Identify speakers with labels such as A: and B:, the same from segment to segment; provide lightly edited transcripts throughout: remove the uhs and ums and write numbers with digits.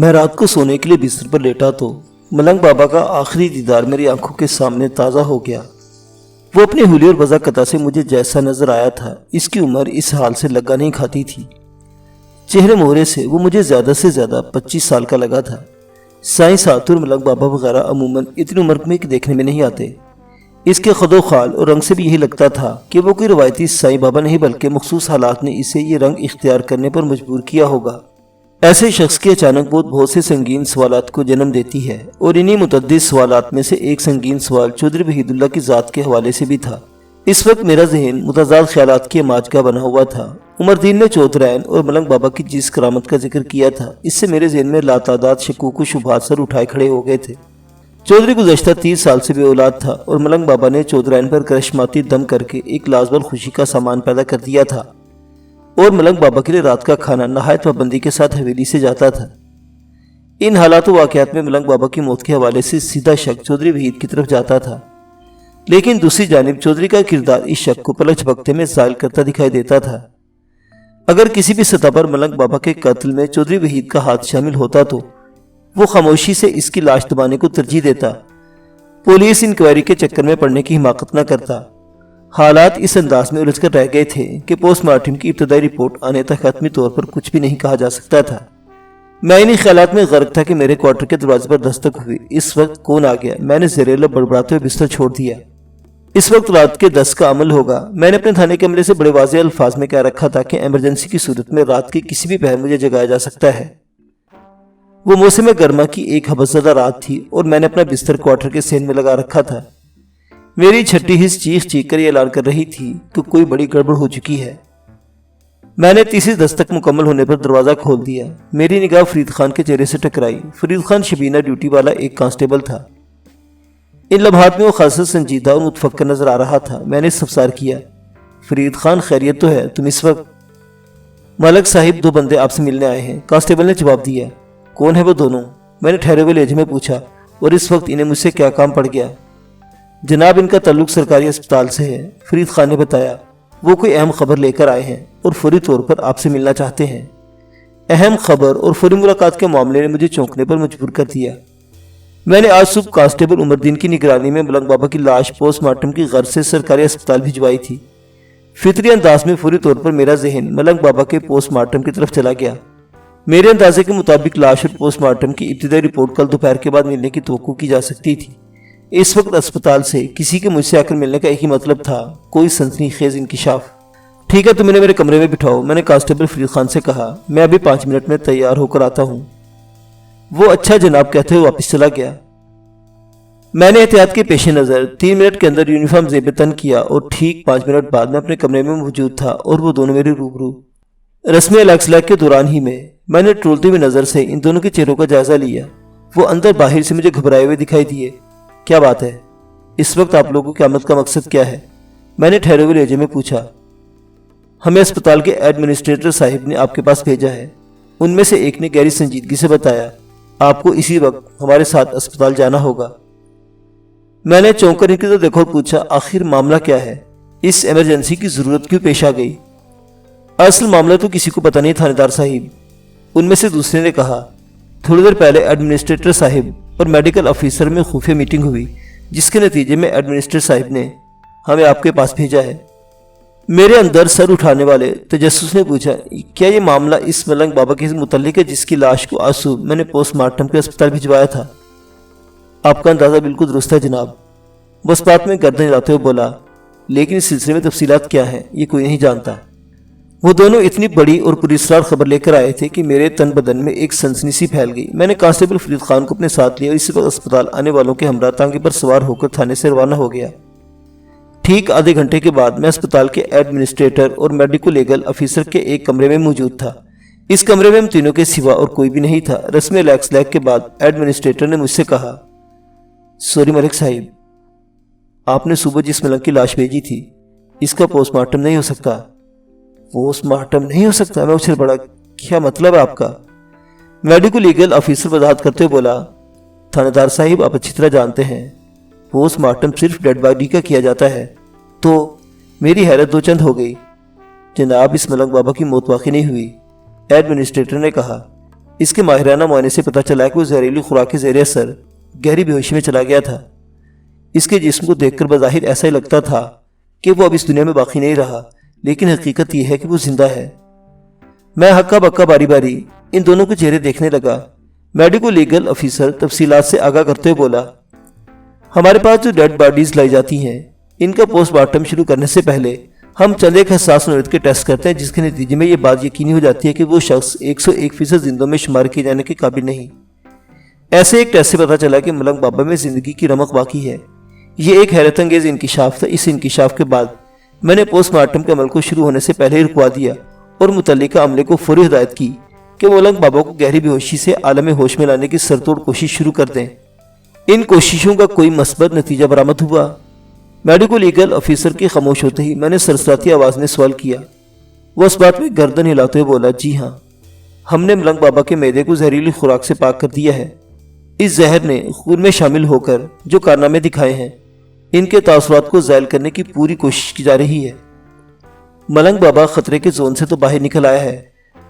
A: میں رات کو سونے کے لیے بستر پر لیٹا تو ملنگ بابا کا آخری دیدار میری آنکھوں کے سامنے تازہ ہو گیا۔ وہ اپنے حلیے اور وضاقتہ سے مجھے جیسا نظر آیا تھا، اس کی عمر اس حال سے لگا نہیں کھاتی تھی۔ چہرے مہرے سے وہ مجھے زیادہ سے زیادہ 25 سال کا لگا تھا۔ سائیں ساتور ملنگ بابا وغیرہ عموماً اتنی عمر میں دیکھنے میں نہیں آتے۔ اس کے خد و خال اور رنگ سے بھی یہی لگتا تھا کہ وہ کوئی روایتی سائیں بابا نہیں بلکہ مخصوص حالات نے اسے یہ رنگ اختیار کرنے پر مجبور کیا ہوگا۔ ایسے شخص کی اچانک موت بہت سے سنگین سوالات کو جنم دیتی ہے، اور انہی متعدد سوالات میں سے ایک سنگین سوال چودھری وحید اللہ کی ذات کے حوالے سے بھی تھا۔ اس وقت میرا ذہن متضاد خیالات کی اماج کا بنا ہوا تھا۔ عمر الدین نے چودھرائن اور ملنگ بابا کی جس کرامت کا ذکر کیا تھا، اس سے میرے ذہن میں لاتعداد شکوک و شبہات سر اٹھائے کھڑے ہو گئے تھے۔ چودھری گزشتہ 30 سال سے بے اولاد تھا، اور ملنگ بابا نے چودھرائن پر کرشماتی دم کر کے ایک لازوال خوشی کا سامان پیدا کر دیا تھا، اور ملنگ بابا کے لیے رات کا کھانا نہایت پابندی کے ساتھ حویلی سے جاتا تھا۔ ان حالات و واقعات میں ملنگ بابا کی موت کے حوالے سے سیدھا شک چودھری وحید کی طرف جاتا تھا، لیکن دوسری جانب چودھری کا کردار اس شک کو پلک جھپکتے میں زائل کرتا دکھائی دیتا تھا۔ اگر کسی بھی سطح پر ملنگ بابا کے قتل میں چودھری وحید کا ہاتھ شامل ہوتا تو وہ خاموشی سے اس کی لاش دبانے کو ترجیح دیتا، پولیس انکوائری کے چکر میں پڑنے کی حماقت نہ کرتا۔ حالات اس انداز میں الجھ کر رہ گئے تھے کہ پوسٹ مارٹم کی ابتدائی رپورٹ آنے تک حتمی طور پر کچھ بھی نہیں کہا جا سکتا تھا۔ میں انہی خیالات میں غرق تھا کہ میرے کوارٹر کے دروازے پر دستک ہوئی۔ اس وقت کون آ گیا؟ میں نے زیر لب بڑبڑاتے ہوئے بستر چھوڑ دیا۔ اس وقت رات کے 10 کا عمل ہوگا۔ میں نے اپنے تھانے کے عملے سے بڑے واضح الفاظ میں کہہ رکھا تھا کہ ایمرجنسی کی صورت میں رات کے کسی بھی پہر مجھے جگایا جا سکتا ہے۔ وہ موسم گرما کی ایک حبس زدہ رات تھی، اور میں نے اپنا بستر کوارٹر کے سین میں لگا رکھا تھا۔ میری چھٹی حص چیخ چیخ کر یہ اعلان کر رہی تھی کہ کوئی بڑی گڑبڑ ہو چکی ہے۔ میں نے تیسری دستک مکمل ہونے پر دروازہ کھول دیا۔ میری نگاہ فرید خان کے چہرے سے ٹکرائی۔ فرید خان شبینہ ڈیوٹی والا ایک کانسٹیبل تھا۔ ان لمحات میں وہ خاصا سنجیدہ اور متفکر نظر آ رہا تھا۔ میں نے استفسار کیا، فرید خان خیریت تو ہے؟ تم اس وقت؟ ملک صاحب 2 بندے آپ سے ملنے آئے ہیں، کانسٹیبل نے جواب دیا۔ کون ہے وہ دونوں؟ میں نے ٹھہرے ہوئے لہجے میں پوچھا، اور اس وقت انہیں مجھ سے کیا کام پڑ گیا؟ جناب، ان کا تعلق سرکاری اسپتال سے ہے، فرید خان نے بتایا۔ وہ کوئی اہم خبر لے کر آئے ہیں اور فوری طور پر آپ سے ملنا چاہتے ہیں۔ اہم خبر اور فوری ملاقات کے معاملے نے مجھے چونکنے پر مجبور کر دیا۔ میں نے آج صبح کانسٹیبل عمر الدین کی نگرانی میں ملنگ بابا کی لاش پوسٹ مارٹم کی غرض سے سرکاری اسپتال بھجوائی تھی۔ فطری انداز میں فوری طور پر میرا ذہن ملنگ بابا کے پوسٹ مارٹم کی طرف چلا گیا۔ میرے اندازے کے مطابق لاش اور پوسٹ مارٹم کی ابتدائی رپورٹ کل دوپہر کے بعد ملنے کی توقع کی جا سکتی تھی۔ اس وقت اسپتال سے کسی کے مجھ سے آ کر ملنے کا ایک ہی مطلب تھا، کوئی سنسنی خیز انکشاف۔ ٹھیک ہے، تم انہیں میرے کمرے میں بٹھاؤ، میں نے کانسٹیبل فرید خان سے کہا۔ میں ابھی 5 منٹ میں تیار ہو کر آتا ہوں۔ وہ اچھا جناب کہتے ہوئے واپس چلا گیا۔ میں نے احتیاط کے پیش نظر 3 منٹ کے اندر یونیفارم زیب تن کیا، اور ٹھیک 5 منٹ بعد میں اپنے کمرے میں موجود تھا، اور وہ دونوں میرے روبرو۔ رسمی الاکسلاک کے دوران ہی میں نے ٹرولتی ہوئی نظر سے ان دونوں کے چہروں کا جائزہ لیا۔ وہ اندر باہر سے مجھے گھبرائے ہوئے دکھائی دیے۔ کیا بات ہے؟ اس وقت آپ لوگوں کی آمد کا مقصد کیا ہے؟ میں نے ٹھہرے ہوئے لہجے میں پوچھا۔ ہمیں اسپتال کے ایڈمنسٹریٹر صاحب نے آپ کے پاس بھیجا ہے، ان میں سے ایک نے گہری سنجیدگی سے بتایا۔ آپ کو اسی وقت ہمارے ساتھ اسپتال جانا ہوگا۔ میں نے چونک کر ان کی طرف دیکھا اور پوچھا، آخر معاملہ کیا ہے؟ اس ایمرجنسی کی ضرورت کیوں پیش آ گئی؟ اصل معاملہ تو کسی کو پتہ نہیں تھانے دار صاحب، ان میں سے دوسرے نے کہا۔ تھوڑی دیر پہلے ایڈمنسٹریٹر صاحب اور میڈیکل آفیسر میں خفیہ میٹنگ ہوئی، جس کے نتیجے میں ایڈمنسٹریٹر صاحب نے ہمیں آپ کے پاس بھیجا ہے۔ میرے اندر سر اٹھانے والے تجسس نے پوچھا، کیا یہ معاملہ اس ملنگ بابا کے متعلق ہے جس کی لاش کو آج صبح میں نے پوسٹ مارٹم کے اسپتال بھجوایا تھا؟ آپ کا اندازہ بالکل درست ہے جناب، وہ اس بات میں گردن ہلاتے ہوئے بولا، لیکن اس سلسلے میں تفصیلات کیا ہیں یہ کوئی نہیں جانتا۔ وہ دونوں اتنی بڑی اور پراسرار خبر لے کر آئے تھے کہ میرے تن بدن میں ایک سنسنی سی پھیل گئی۔ میں نے کانسٹیبل فرید خان کو اپنے ساتھ لیا اور اسی وقت اسپتال آنے والوں کے ہمراہ ٹانگے پر سوار ہو کر تھانے سے روانہ ہو گیا۔ ٹھیک آدھے گھنٹے کے بعد میں اسپتال کے ایڈمنسٹریٹر اور میڈیکو لیگل آفیسر کے ایک کمرے میں موجود تھا۔ اس کمرے میں ہم تینوں کے سوا اور کوئی بھی نہیں تھا۔ رسمی الاکسلاک کے بعد ایڈمنسٹریٹر نے مجھ سے کہا، سوری ملک صاحب، آپ نے صبح جس ملنگ کی لاش بھیجی تھی، اس کا پوسٹ مارٹم نہیں ہو سکتا۔ پوسٹ مارٹم نہیں ہو سکتا؟ میں اچھل پڑا، کیا مطلب ہے آپ کا؟ میڈیکو لیگل آفیسر وضاحت کرتے ہوئے بولا، تھانے دار صاحب آپ اچھی طرح جانتے ہیں پوسٹ مارٹم صرف ڈیڈ باڈی کا کیا جاتا ہے۔ تو میری حیرت 2 چند ہو گئی۔ جناب، اس ملنگ بابا کی موت واقعی نہیں ہوئی، ایڈمنسٹریٹر نے کہا۔ اس کے ماہرانہ معائنے سے پتہ چلا کہ وہ زہریلی خوراک کے زیر اثر گہری بے ہوشی میں چلا گیا تھا۔ اس کے جسم کو دیکھ کر بظاہر ایسا ہی لگتا تھا کہ وہ اب اس دنیا میں باقی نہیں رہا، لیکن حقیقت یہ ہے کہ وہ زندہ ہے۔ میں ہکا بکا باری باری ان دونوں کے چہرے دیکھنے لگا۔ میڈیکل لیگل افیسر تفصیلات سے آگاہ کرتے ہوئے بولا، ہمارے پاس جو ڈیڈ باڈیز لائی جاتی ہیں، ان کا پوسٹ مارٹم شروع کرنے سے پہلے ہم چند ایک حساس نوعیت کے ٹیسٹ کرتے ہیں، جس کے نتیجے میں یہ بات یقینی ہو جاتی ہے کہ وہ شخص 101% زندوں میں شمار کیے جانے کے قابل نہیں۔ ایسے ایک ٹیسٹ سے پتہ چلا کہ ملنگ بابا میں زندگی کی رمق باقی ہے۔ یہ ایک حیرت انگیز انکشاف تھا۔ اس انکشاف کے بعد میں نے پوسٹ مارٹم کے عمل کو شروع ہونے سے پہلے ہی رکوا دیا اور متعلقہ عملے کو فوری ہدایت کی کہ ملنگ بابا کو گہری بے ہوشی سے عالم ہوش میں لانے کی سرتوڑ کوشش شروع کر دیں۔ ان کوششوں کا کوئی مثبت نتیجہ برآمد ہوا؟ میڈیکل لیگل افیسر کے خاموش ہوتے ہی میں نے سرسراتی آواز میں سوال کیا۔ وہ اس بات میں گردن ہلاتے ہوئے بولا، جی ہاں، ہم نے ملنگ بابا کے معدے کو زہریلی خوراک سے پاک کر دیا ہے۔ اس زہر نے خون میں شامل ہو کر جو کارنامے دکھائے ہیں، ان کے تاثرات کو زائل کرنے کی پوری کوشش کی جا رہی ہے۔ ملنگ بابا خطرے کے زون سے تو باہر نکل آیا ہے،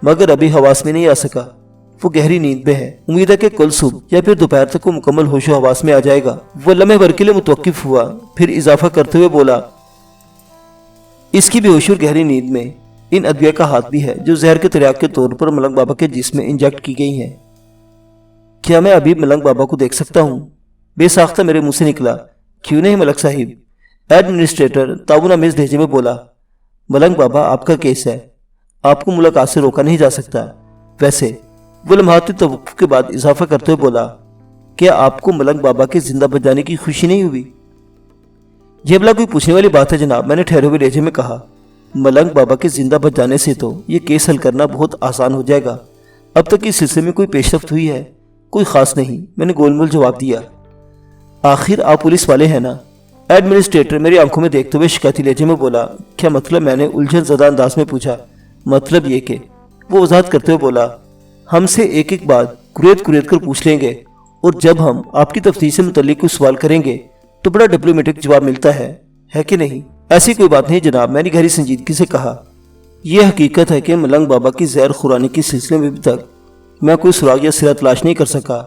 A: مگر ابھی حواس میں نہیں آ سکا۔ وہ گہری نیند میں ہے۔ امید ہے کہ کل صبح یا پھر دوپہر تک وہ مکمل ہوش و حواس میں آ جائے گا۔ وہ لمحے بھر کے لیے متوقف ہوا، پھر اضافہ کرتے ہوئے بولا، اس کی بے ہوشی اور گہری نیند میں ان ادویہ کا ہاتھ بھی ہے جو زہر کے تریاق کے طور پر ملنگ بابا کے جسم میں انجیکٹ کی گئی ہیں۔ کیا میں ابھی ملنگ بابا کو دیکھ سکتا ہوں؟ بے ساختہ میرے منہ سے نکلا۔ کیوں نہیں ملک صاحب، ایڈمنسٹریٹر تعاون آمیز لہجے میں بولا۔ ملنگ بابا آپ کا کیس ہے، آپ کو ملاقات سے روکا نہیں جا سکتا۔ ویسے وہ لمحاتی توقف کے بعد اضافہ کرتے ہوئے بولا، کیا آپ کو ملنگ بابا کے زندہ بچ جانے کی خوشی نہیں ہوئی؟ یہ بلا کوئی پوچھنے والی بات ہے جناب، میں نے ٹھہرے ہوئے لہجے میں کہا۔ ملنگ بابا کے زندہ بچ جانے سے تو یہ کیس حل کرنا بہت آسان ہو جائے گا۔ اب تک اس سلسلے میں کوئی پیش رفت ہوئی ہے؟ کوئی خاص نہیں، میں نے گول مول جواب دیا۔ آخر آپ پولیس والے ہیں نا؟ ایڈمنسٹریٹر میری آنکھوں میں دیکھتے ہوئے شکایتی لہجے میں بولا۔ کیا مطلب؟ میں نے الجھن زدہ انداز میں پوچھا۔ مطلب یہ کہ، وہ وضاحت کرتے ہوئے بولا، ہم سے ایک ایک بات کریت کر پوچھ لیں گے، اور جب ہم آپ کی تفتیش سے متعلق کوئی سوال کریں گے تو بڑا ڈپلومیٹک جواب ملتا ہے کہ نہیں؟ ایسی کوئی بات نہیں جناب، میں نے گہری سنجیدگی سے کہا۔ یہ حقیقت ہے کہ ملنگ بابا کی زہر خورانے کے سلسلے میں ابھی تک میں کوئی سراغ یا سرا تلاش نہیں کر سکا۔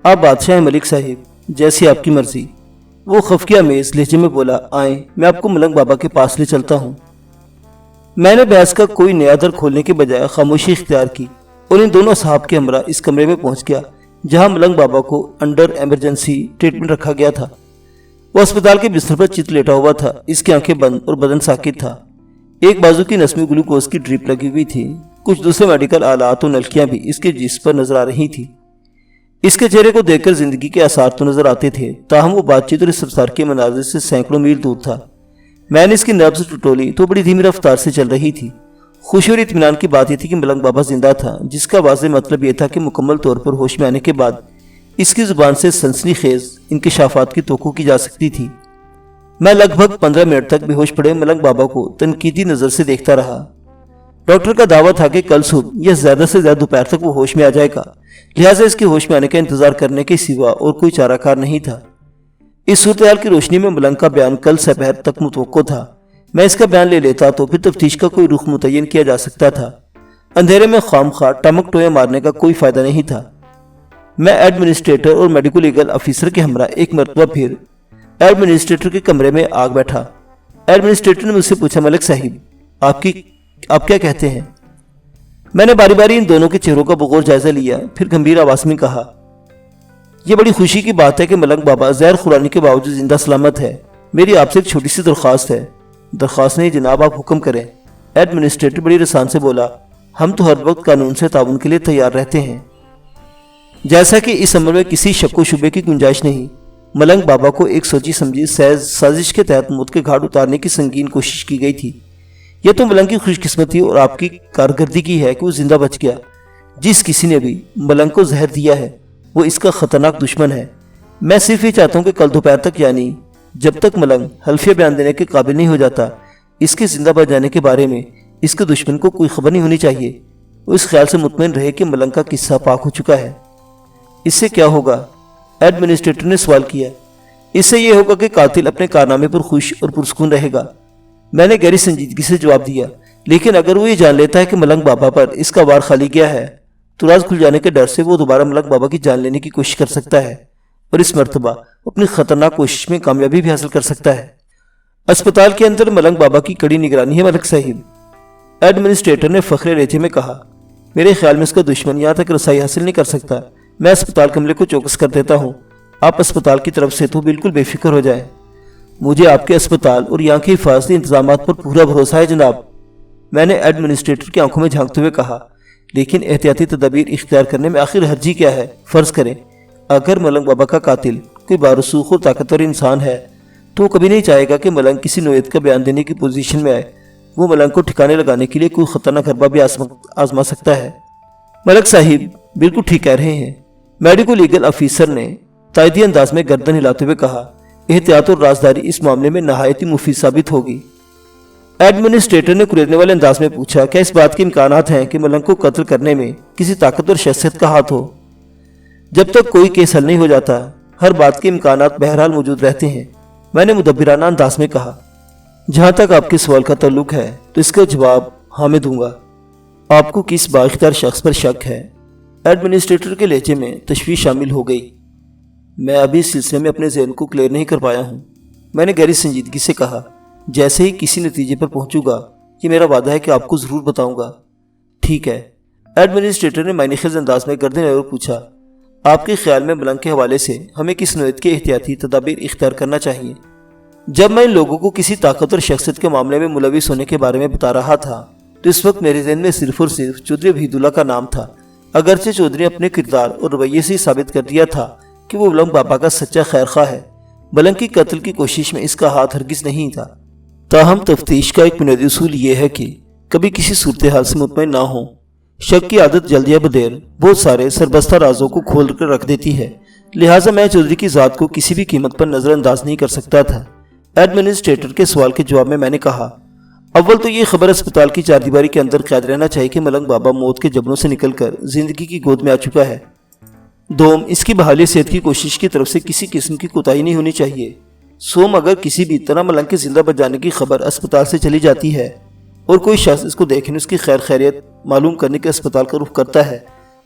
A: آپ بادشاہ ہیں ملک صاحب، جیسی آپ کی مرضی۔ وہ خفقہ آمیز لہجے میں بولا، آئیں میں آپ کو ملنگ بابا کے پاس لے چلتا ہوں۔ میں نے بحث کا کوئی نیا در کھولنے کے بجائے خاموشی اختیار کی اور ان دونوں اصحاب کے ہمراہ اس کمرے میں پہنچ گیا جہاں ملنگ بابا کو انڈر ایمرجنسی ٹریٹمنٹ رکھا گیا تھا۔ وہ اسپتال کے بستر پر چت لیٹا ہوا تھا، اس کی آنکھیں بند اور بدن ساکت تھا۔ ایک بازو کی نس میں گلوکوز کی ڈرپ لگی ہوئی تھی۔ کچھ دوسرے میڈیکل آلات اور نلکیاں بھی اس کے جسم پر نظر آ رہی تھی۔ اس کے چہرے کو دیکھ کر زندگی کے آثار تو نظر آتے تھے، تاہم وہ بات چیت اور اس سبسار کے مناظر سے سینکڑوں میل دور تھا۔ میں نے اس کی نبض ٹٹولی تو بڑی دھیمی رفتار سے چل رہی تھی۔ خوشی اور اطمینان کی بات یہ تھی کہ ملنگ بابا زندہ تھا، جس کا واضح مطلب یہ تھا کہ مکمل طور پر ہوش میں آنے کے بعد اس کی زبان سے سنسنی خیز انکشافات کی توقع کی جا سکتی تھی۔ میں لگ بھگ 15 منٹ تک بے ہوش پڑے ملنگ بابا کو تنقیدی نظر سے دیکھتا رہا۔ ڈاکٹر کا دعویٰ تھا کہ کل صبح یا زیادہ سے زیادہ دوپہر تک وہ ہوش میں آ جائے گا، لہٰذا اس کے ہوش میں آنے کا انتظار کرنے کے سوا اور کوئی چارہ کار نہیں تھا۔ اس صورتحال کی روشنی میں ملنگ کا بیان کل سپہر تک متوقع تھا۔ میں اس کا بیان لے لیتا تو پھر تفتیش کا کوئی رخ متعین کیا جا سکتا تھا۔ اندھیرے میں خام خواہ ٹمک ٹوئے مارنے کا کوئی فائدہ نہیں تھا۔ میں ایڈمنسٹریٹر اور میڈیکل لیگل افیسر کے ہمراہ ایک مرتبہ پھر ایڈمنسٹریٹر کے کمرے میں آگ بیٹھا۔ ایڈمنسٹریٹر نے مجھ سے پوچھا، ملک صاحب آپ کیا کہتے ہیں؟ میں نے باری باری ان دونوں کے چہروں کا بغور جائزہ لیا، پھر گمبھیر آواز میں کہا، یہ بڑی خوشی کی بات ہے کہ ملنگ بابا زہر خورانے کے باوجود زندہ سلامت ہے۔ میری آپ سے ایک چھوٹی سی درخواست ہے۔ درخواست نہیں جناب، آپ حکم کریں۔ ایڈمنسٹریٹر بڑی رسان سے بولا، ہم تو ہر وقت قانون سے تعاون کے لیے تیار رہتے ہیں۔ جیسا کہ اس عمل میں کسی شک و شبے کی گنجائش نہیں، ملنگ بابا کو ایک سوچی سمجھی سازش کے تحت موت کے گھاٹ اتارنے کی سنگین کوشش کی گئی تھی۔ یہ تو ملنگ کی خوش قسمتی اور آپ کی کارکردگی ہے کہ وہ زندہ بچ گیا۔ جس کسی نے بھی ملنگ کو زہر دیا ہے وہ اس کا خطرناک دشمن ہے۔ میں صرف یہ چاہتا ہوں کہ کل دوپہر تک، یعنی جب تک ملنگ حلفیہ بیان دینے کے قابل نہیں ہو جاتا، اس کے زندہ بچ جانے کے بارے میں اس کے دشمن کو کوئی خبر نہیں ہونی چاہیے۔ وہ اس خیال سے مطمئن رہے کہ ملنگ کا قصہ پاک ہو چکا ہے۔ اس سے کیا ہوگا؟ ایڈمنسٹریٹر نے سوال کیا۔ اس سے یہ ہوگا کہ قاتل اپنے کارنامے پر خوش اور پرسکون رہے گا۔ میں نے گہری سنجیدگی سے جواب دیا، لیکن اگر وہ یہ جان لیتا ہے کہ ملنگ بابا پر اس کا وار خالی گیا ہے، تو راز کھل جانے کے ڈر سے وہ دوبارہ ملنگ بابا کی جان لینے کی کوشش کر سکتا ہے اور اس مرتبہ اپنی خطرناک کوشش میں کامیابی بھی حاصل کر سکتا ہے۔ اسپتال کے اندر ملنگ بابا کی کڑی نگرانی ہے ملک صاحب، ایڈمنسٹریٹر نے فخر لہجے میں کہا۔ میرے خیال میں اس کا دشمن یہاں تک رسائی حاصل نہیں کر سکتا۔ میں اسپتال کمرے کو چوکس کر دیتا ہوں، آپ اسپتال کی طرف سے تو بالکل بے فکر ہو جائیں۔ مجھے آپ کے اسپتال اور یہاں کے حفاظتی انتظامات پر پورا بھروسہ ہے جناب، میں نے ایڈمنسٹریٹر کی آنکھوں میں جھانکتے ہوئے کہا۔ لیکن احتیاطی تدابیر اختیار کرنے میں آخر حرجی کیا ہے؟ فرض کریں اگر ملنگ بابا کا قاتل کوئی بارسوخ اور طاقتور انسان ہے تو وہ کبھی نہیں چاہے گا کہ ملنگ کسی نوعیت کا بیان دینے کی پوزیشن میں آئے۔ وہ ملنگ کو ٹھکانے لگانے کے لیے کوئی خطرناک حربہ بھی آزما سکتا ہے۔ ملک صاحب بالکل ٹھیک کہہ رہے ہیں، میڈیکو لیگل افیسر نے تائیدی انداز میں گردن ہلاتے ہوئے کہا۔ احتیاط اور رازداری اس معاملے میں نہایت ہی مفید ثابت ہوگی۔ ایڈمنسٹریٹر نے کریدنے والے انداز میں پوچھا، کیا اس بات کے امکانات ہیں کہ ملنگ کو قتل کرنے میں کسی طاقتور شخصیت کا ہاتھ ہو؟ جب تک کوئی کیس حل نہیں ہو جاتا ہر بات کے امکانات بہرحال موجود رہتے ہیں، میں نے مدبرانہ انداز میں کہا۔ جہاں تک آپ کے سوال کا تعلق ہے تو اس کا جواب ہاں میں دوں گا۔ آپ کو کس بااختیار شخص پر شک ہے؟ ایڈمنسٹریٹر کے لہجے میں تشویش شامل ہو گئی۔ میں ابھی اس سلسلے میں اپنے ذہن کو کلیئر نہیں کر پایا ہوں، میں نے گہری سنجیدگی سے کہا۔ جیسے ہی کسی نتیجے پر پہنچوں گا یہ میرا وعدہ ہے کہ آپ کو ضرور بتاؤں گا۔ ٹھیک ہے، ایڈمنسٹریٹر نے معنی خیز انداز میں گردن اور پوچھا۔ آپ کے خیال میں ملنگ کے حوالے سے ہمیں کس نوعیت کے احتیاطی تدابیر اختیار کرنا چاہیے؟ جب میں ان لوگوں کو کسی طاقتور شخصیت کے معاملے میں ملوث ہونے کے بارے میں بتا رہا تھا تو اس وقت میرے ذہن میں صرف اور صرف چودھری وحید اللہ کا نام تھا۔ اگرچہ چودھری نے اپنے کردار اور رویے سے ثابت کر دیا تھا کہ وہ ملنگ بابا کا سچا خیر خواہ ہے، ملنگ کی قتل کی کوشش میں اس کا ہاتھ ہرگز نہیں تھا۔ تاہم تفتیش کا ایک بنیادی اصول یہ ہے کہ کبھی کسی صورتحال سے مطمئن نہ ہو۔ شک کی عادت جلد یا بدیر بہت سارے سربستہ رازوں کو کھول کر رکھ دیتی ہے، لہٰذا میں چودھری کی ذات کو کسی بھی قیمت پر نظر انداز نہیں کر سکتا تھا۔ ایڈمنسٹریٹر کے سوال کے جواب میں نے کہا، اول تو یہ خبر اسپتال کی چاردیواری کے اندر قید رہنا چاہیے کہ ملنگ بابا موت کے جبڑوں سے نکل کر زندگی کی گود میں آ چکا ہے۔ دوم، اس کی بحالی صحت کی کوشش کی طرف سے کسی قسم کی کوتاہی نہیں ہونی چاہیے۔ سوم، اگر کسی بھی طرح ملنگ کے زندہ بچ جانے کی خبر اسپتال سے چلی جاتی ہے اور کوئی شخص اس کو دیکھنے اس کی خیر خیریت معلوم کرنے کے اسپتال کا رخ کرتا ہے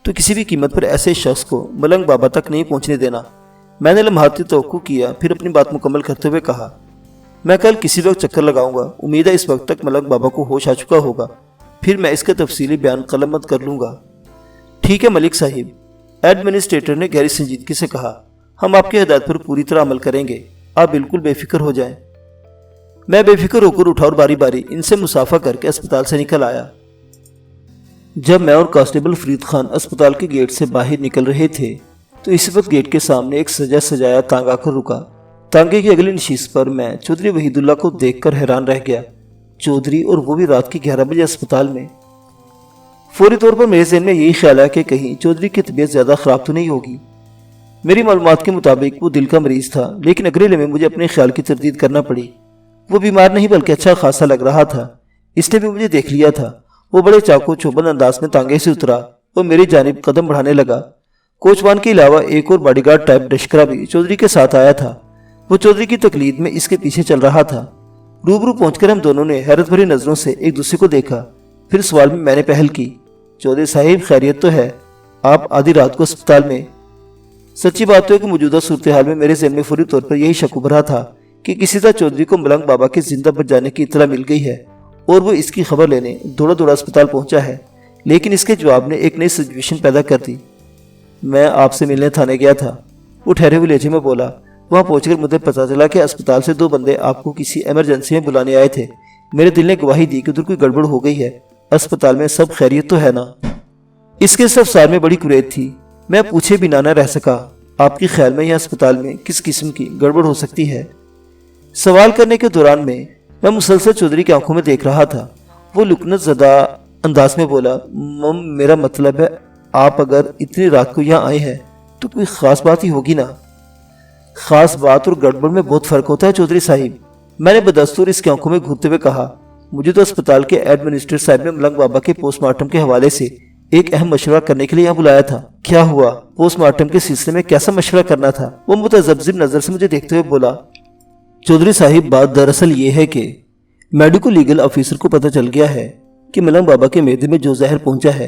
A: تو کسی بھی قیمت پر ایسے شخص کو ملنگ بابا تک نہیں پہنچنے دینا۔ میں نے لمحاتی توقع کیا، پھر اپنی بات مکمل کرتے ہوئے کہا، میں کل کسی وقت چکر لگاؤں گا، امید ہے اس وقت تک ملنگ بابا کو ہوش آ چکا ہوگا، پھر میں اس کا تفصیلی بیان قلم بند کر لوں گا۔ ٹھیک ہے ملک صاحب، ایڈمنسٹریٹر نے گہری سنجیدگی سے کہا، ہم آپ کی ہدایت پر پوری طرح عمل کریں گے، آپ بالکل بے فکر ہو جائیں۔ میں بے فکر ہو کر اٹھا اور باری باری ان سے مصافحہ کر کے اسپتال سے نکل آیا۔ جب میں اور کانسٹیبل فرید خان اسپتال کے گیٹ سے باہر نکل رہے تھے تو اسی وقت گیٹ کے سامنے ایک سجا سجایا تانگا کر رکا۔ تانگے کی اگلی نشست پر میں چودھری وحید اللہ کو دیکھ کر حیران رہ گیا۔ چودھری، اور وہ بھی رات کی 11 بجے اسپتال میں۔ فوری طور پر میرے ذہن میں یہی خیال ہے کہ کہیں چودھری کی طبیعت زیادہ خراب تو نہیں ہوگی۔ میری معلومات کے مطابق وہ دل کا مریض تھا، لیکن اگلے لمحے مجھے اپنے خیال کی تردید کرنا پڑی۔ وہ بیمار نہیں بلکہ اچھا خاصا لگ رہا تھا، اس نے بھی مجھے دیکھ لیا تھا۔ وہ بڑے چاقو چوبند انداز میں تانگے سے اترا اور میری جانب قدم بڑھانے لگا۔ کوچوان کے علاوہ ایک اور باڈی گارڈ ٹائپ ڈشکرا بھی چودھری کے ساتھ آیا تھا، وہ چودھری کی تقلید میں اس کے پیچھے چل رہا تھا۔ روبرو پہنچ کر ہم دونوں نے حیرت بھری نظروں سے ایک دوسرے کو دیکھا، پھر سوال میں نے پہل کی، چودھری صاحب خیریت تو ہے؟ آپ آدھی رات کو اسپتال میں؟ سچی بات تو ہے کہ موجودہ صورتحال میں میرے ذہن میں فوری طور پر یہی شک ابھرا تھا کہ کسی طرح چودھری کو ملنگ بابا کے زندہ بچ جانے کی اطلاع مل گئی ہے اور وہ اس کی خبر لینے دوڑا دوڑا اسپتال پہنچا ہے، لیکن اس کے جواب نے ایک نئی سچویشن پیدا کر دی۔ میں آپ سے ملنے تھانے گیا تھا، وہ ٹھہرے ہوئے لہجے میں بولا۔ وہاں پہنچ کر مجھے پتا چلا کہ اسپتال سے 2 بندے آپ کو کسی ایمرجنسی میں بلانے آئے تھے۔ میرے دل نے گواہی دی کہ ادھر کوئی گڑبڑ ہو گئی ہے، اسپتال میں سب خیریت تو ہے نا؟ اس کے استفسار میں بڑی کریت تھی، میں پوچھے بنا نہ رہ سکا۔ آپ کے خیال میں یہاں اسپتال میں کس قسم کی گڑبڑ ہو سکتی ہے؟ سوال کرنے کے دوران میں مسلسل چودھری کی آنکھوں میں دیکھ رہا تھا۔ وہ لکنت زدہ انداز میں بولا، میرا مطلب ہے آپ اگر اتنی رات کو یہاں آئے ہیں تو کوئی خاص بات ہی ہوگی نا؟ خاص بات اور گڑبڑ میں بہت فرق ہوتا ہے چودھری صاحب، میں نے بدستور اس کی آنکھوں میں گھورتے ہوئے کہا۔ مجھے تو اسپتال کے ایڈمنسٹریٹر صاحب نے ملنگ بابا کے پوسٹ مارٹم کے حوالے سے ایک اہم مشورہ کرنے کے لیے یہاں بلایا تھا۔ کیا ہوا؟ پوسٹ مارٹم کے سلسلے میں کیسا مشورہ کرنا تھا؟ وہ متذبذب نظر سے مجھے دیکھتے ہوئے بولا۔ چودھری صاحب بات دراصل یہ ہے کہ میڈیکو لیگل آفیسر کو پتہ چل گیا ہے کہ ملنگ بابا کے معدے میں جو زہر پہنچا ہے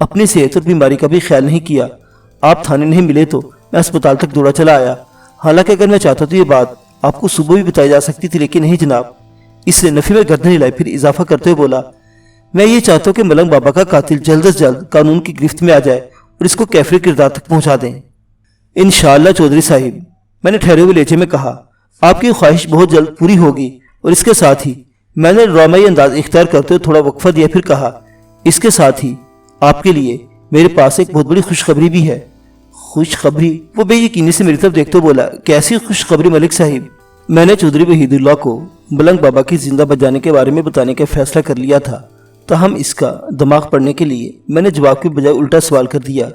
A: اپنی صحت اور بیماری کا بھی خیال نہیں کیا۔ آپ تھانے نہیں ملے تو میں اسپتال تک دوڑا چلا آیا۔ حالانکہ اگر میں چاہتا تو یہ بات آپ کو صبح بھی بتائی جا سکتی تھی، لیکن نہیں جناب۔ اس نے نفی میں گردن ہلائی، پھر اضافہ کرتے ہوئے بولا، میں یہ چاہتا ہوں کہ ملنگ بابا کا قاتل جلد از جلد قانون کی گرفت میں آ جائے اور اس کو کیفر کردار تک پہنچا دیں۔ انشاءاللہ چودھری صاحب، میں نے ٹھہرے ہوئے لہجے میں کہا، آپ کی خواہش بہت جلد پوری ہوگی۔ اور اس کے ساتھ ہی میں نے ڈرامائی انداز اختیار کرتے ہوئے تھوڑا وقفہ دیا، پھر کہا، اس کے ساتھ ہی آپ کے لیے میرے پاس ایک بہت بڑی خوشخبری بھی ہے۔ خوشخبری؟ وہ بے یقینی سے میری طرف دیکھتے بولا، کیسی خوشخبری ملک صاحب؟ میں نے چودھری وحید اللہ کو ملنگ بابا کی زندہ بچ جانے کے بارے میں بتانے کا فیصلہ کر لیا تھا، تاہم اس کا دماغ پڑنے کے لیے میں نے جواب کے بجائے الٹا سوال کر دیا۔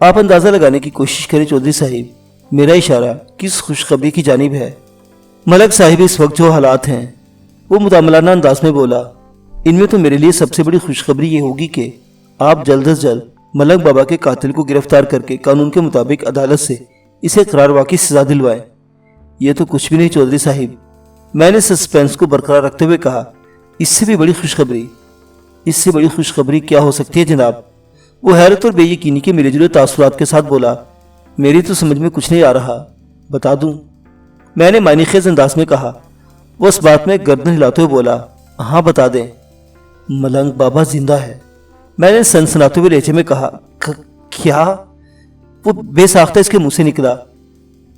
A: آپ اندازہ لگانے کی کوشش کریں چودھری صاحب، میرا اشارہ کس خوشخبری کی جانب ہے؟ ملک صاحب اس وقت جو حالات ہیں، وہ متعاملانہ انداز میں بولا، ان میں تو میرے لیے سب سے بڑی خوشخبری یہ ہوگی کہ آپ جلد از جلد ملنگ بابا کے قاتل کو گرفتار کر کے قانون کے مطابق عدالت سے اسے قرار واقعی سزا دلوائیں۔ یہ تو کچھ بھی نہیں چودھری صاحب، میں نے سسپینس کو برقرار رکھتے ہوئے کہا، اس سے بھی بڑی خوشخبری؟ اس سے بڑی خوشخبری کیا ہو سکتی ہے جناب؟ وہ حیرت اور بے یقینی کے ملے جلے تاثرات کے ساتھ بولا، میری تو سمجھ میں کچھ نہیں آ رہا، بتا دوں؟ میں نے معنی خیز انداز میں کہا۔ وہ اس بات میں گردن ہلاتے ہوئے بولا، ہاں بتا دیں۔ ملنگ بابا زندہ ہے، میں نے سنسناتے ہوئے لہجے میں کہا۔ کیا؟ وہ بے ساختہ اس کے منہ سے نکلا۔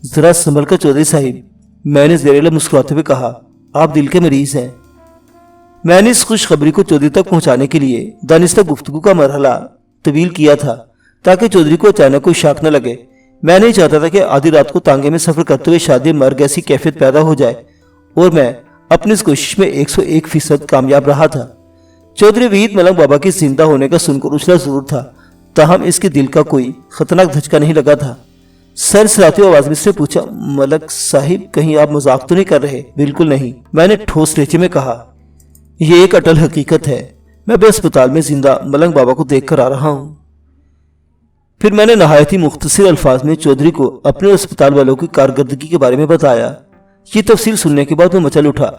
A: ذرا سنبھل کر چودھری صاحب، میں نے زیر لب مسکراتے ہوئے کہا، آپ دل کے مریض ہیں۔ میں نے اس خوشخبری کو چودھری تک پہنچانے کے لیے دانستہ گفتگو کا مرحلہ طویل کیا تھا، تاکہ چودھری کو اچانک کوئی شاک نہ لگے۔ میں نہیں چاہتا تھا کہ آدھی رات کو تانگے میں سفر کرتے ہوئے شادی مرگ ایسی کیفیت پیدا ہو جائے، اور میں اپنی اس کوشش میں 101% کامیاب رہا تھا۔ چودھری وحید ملنگ بابا کے زندہ ہونے کا سن کر اچھلا ضرور تھا، تاہم اس کے دل کا کوئی خطرناک دھچکا نہیں لگا تھا۔ سر سراتی آواز میں اس نے پوچھا، ملک صاحب کہیں آپ مذاق تو نہیں کر رہے؟ بالکل نہیں، میں نے ٹھوس لہجے میں کہا، یہ ایک اٹل حقیقت ہے، میں بھی اسپتال میں زندہ ملنگ بابا کو دیکھ کر آ رہا ہوں۔ پھر میں نے نہایت ہی مختصر الفاظ میں چودھری کو اپنے اسپتال والوں کی کارکردگی کے بارے میں بتایا۔ یہ تفصیل سننے کے بعد میں مچل اٹھا،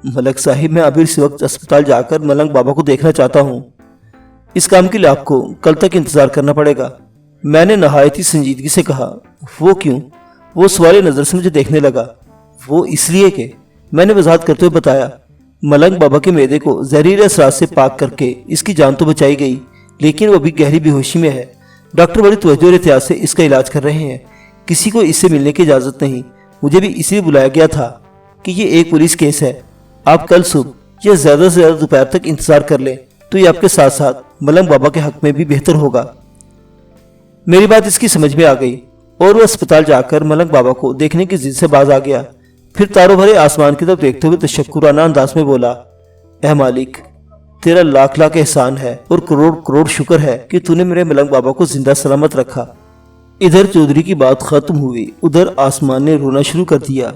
A: ملک صاحب میں ابھی اس وقت اسپتال جا کر ملنگ بابا کو دیکھنا چاہتا ہوں۔ اس کام کے لیے آپ کو کل تک انتظار کرنا پڑے گا، میں نے نہایت ہی سنجیدگی سے کہا۔ وہ کیوں؟ وہ سوال نظر سے مجھے دیکھنے لگا۔ وہ اس لیے کہ میں نے وضاحت کرتے ہوئے بتایا، ملنگ بابا کے معدے کو زہریلے اثرات سے پاک کر کے اس کی جان تو بچائی گئی، لیکن وہ بھی گہری بے ہوشی میں ہے۔ ڈاکٹر بڑی توجہ اور احتیاط سے اس کا علاج کر رہے ہیں، کسی کو اس سے ملنے کی اجازت نہیں۔ مجھے بھی اس لیے بلایا گیا تھا کہ یہ ایک پولیس کیس ہے۔ آپ کل صبح یا زیادہ سے زیادہ دوپہر تک انتظار کر لیں تو یہ آپ کے ساتھ ساتھ ملنگ بابا کے حق میں بھی بہتر ہوگا۔ میری بات اس کی سمجھ میں آ گئی اور وہ اسپتال جا کر ملنگ بابا کو دیکھنے کی ضد سے باز آ گیا۔ پھر تاروں بھرے آسمان کی طرف دیکھتے ہوئے تشکرانہ انداز میں بولا، اے مالک، تیرا لاکھ لاکھ احسان ہے اور کروڑ کروڑ شکر ہے کہ تو نے میرے ملنگ بابا کو زندہ سلامت رکھا۔ ادھر چودھری کی بات ختم ہوئی، ادھر آسمان نے رونا شروع کر دیا۔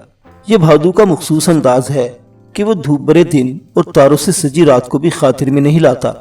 A: یہ بھادو کا مخصوص انداز ہے کہ وہ دھوپ بھرے دن اور تاروں سے سجی رات کو بھی خاطر میں نہیں لاتا۔